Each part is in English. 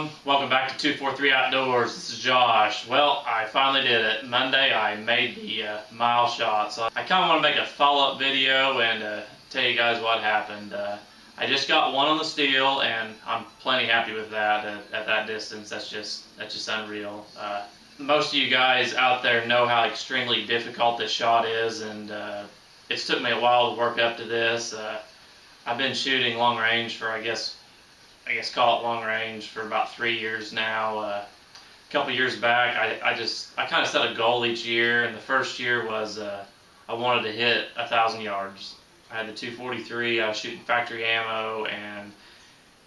everyone. Welcome back to 243 Outdoors. This is Josh. Well, I finally did it. Monday I made the mile shot. So I kind of want to make a follow-up video and tell you guys what happened. I just got one on the steel and I'm plenty happy with that at that distance. That's just unreal. Most of you guys out there know how extremely difficult this shot is, and it's took me a while to work up to this. I've been shooting long range for I guess call it long range for about 3 years now. A couple years back, I kind of set a goal each year, and the first year was I wanted to hit 1,000 yards. I had the 243. I was shooting factory ammo and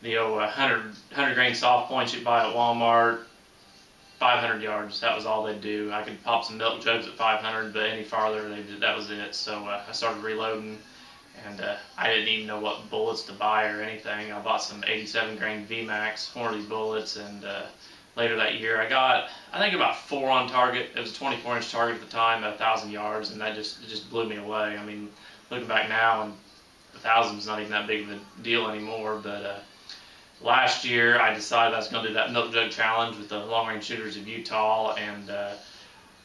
the 100 grain soft points you buy at Walmart. 500 yards. That was all they'd do. I could pop some milk jugs at 500, but any farther that was it. So I started reloading. And I didn't even know what bullets to buy or anything. I bought some 87 grain VMAX, 4 of these bullets, and later that year I got, I think, about 4 on target. It was a 24-inch target at the time at 1,000 yards, and that just blew me away. I mean, looking back now, and 1,000 is not even that big of a deal anymore, but last year I decided I was going to do that milk jug challenge with the long range shooters of Utah, and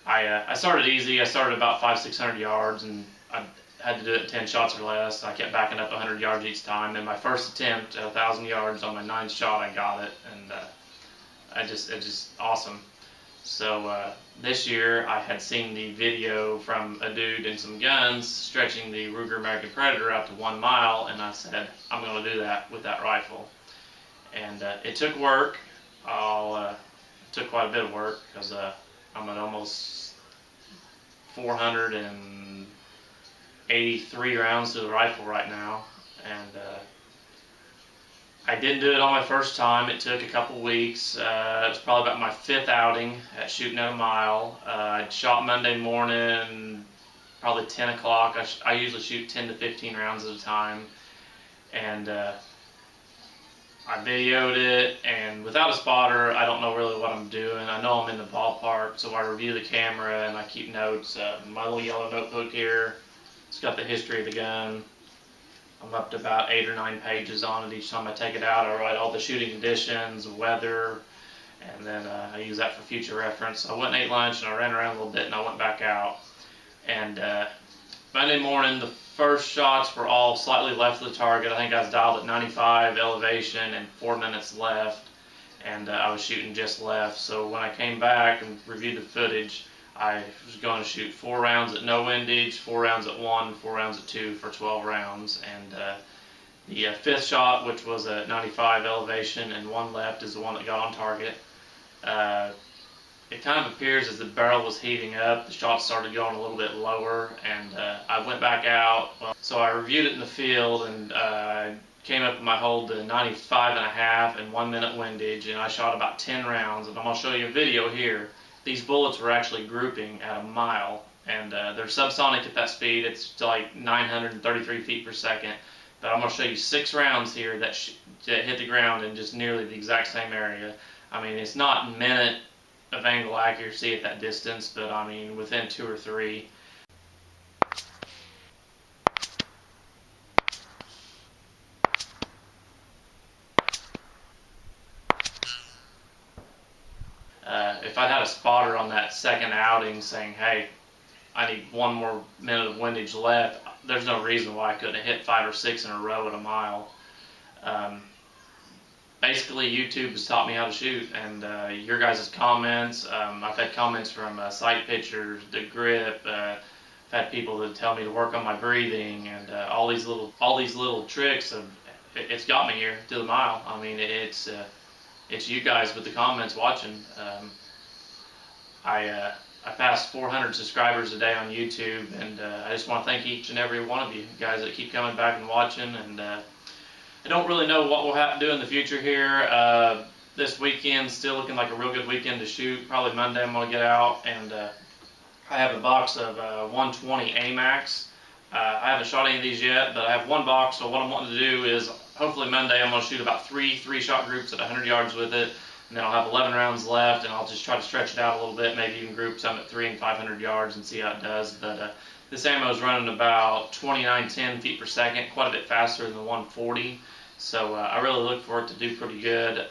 I started easy. I started about 500-600 yards, and I had to do it 10 shots or less. I kept backing up 100 yards each time, and my first attempt at 1,000 yards on my 9th shot, I got it, and it's just awesome. So this year I had seen the video from a dude and some guns stretching the Ruger American Predator out to 1 mile, and I said, I'm going to do that with that rifle. And it took work. It took quite a bit of work, because I'm at almost 483 rounds to the rifle right now, and I didn't do it on my first time. It took a couple weeks. It was probably about my 5th outing at shooting at a mile. I shot Monday morning, probably 10 o'clock. I usually shoot 10 to 15 rounds at a time, and I videoed it, and without a spotter, I don't know really what I'm doing. I know I'm in the ballpark, so I review the camera and I keep notes. My little yellow notebook here, it's got the history of the gun. I'm up to about 8 or 9 pages on it. Each time I take it out, I write all the shooting conditions, weather, and then I use that for future reference. I went and ate lunch, and I ran around a little bit, and I went back out. And Monday morning, the first shots were all slightly left of the target. I think I was dialed at 95 elevation and 4 minutes left, and I was shooting just left. So when I came back and reviewed the footage, I was going to shoot 4 rounds at no windage, 4 rounds at 1, 4 rounds at 2 for 12 rounds. And the 5th shot, which was at 95 elevation and 1 left, is the one that got on target. It kind of appears as the barrel was heating up, the shot started going a little bit lower, and I went back out. So I reviewed it in the field, and came up with my hold to 95.5 and 1 minute windage, and I shot about 10 rounds. And I'm going to show you a video here. These bullets were actually grouping at a mile, and they're subsonic at that speed. It's like 933 feet per second. But I'm going to show you 6 rounds here that hit the ground in just nearly the exact same area. I mean, it's not minute of angle accuracy at that distance, but I mean within 2 or 3. If I'd had a spotter on that second outing saying, hey, I need 1 more minute of windage left, there's no reason why I couldn't have hit 5 or 6 in a row at a mile. Basically, YouTube has taught me how to shoot, and your guys' comments. I've had comments from sight pictures, the grip. I've had people that tell me to work on my breathing, and all these little tricks. It's got me here to the mile. I mean, it's you guys with the comments watching. I passed 400 subscribers a day on YouTube, and I just want to thank each and every one of you guys that keep coming back and watching. And I don't really know what we'll have to do in the future here. This weekend still looking like a real good weekend to shoot. Probably Monday I'm going to get out, and I have a box of 120 AMAX. I haven't shot any of these yet, but I have 1 box, so what I'm wanting to do is hopefully Monday I'm going to shoot about 3 shot groups at 100 yards with it, and then I'll have 11 rounds left, and I'll just try to stretch it out a little bit, maybe even group some at 300 and 500 yards and see how it does. But this ammo is running about 2910 feet per second, quite a bit faster than the 140. So I really look for it to do pretty good.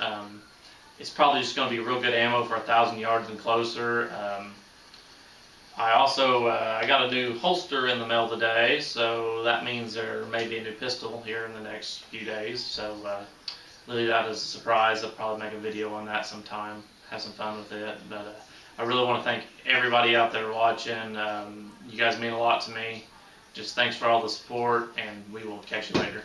it's probably just going to be real good ammo for 1,000 yards and closer. I also I got a new holster in the mail today, so that means there may be a new pistol here in the next few days. So leave that as a surprise. I'll probably make a video on that sometime, have some fun with it. But I really want to thank everybody out there watching. You guys mean a lot to me. Just thanks for all the support, and we will catch you later.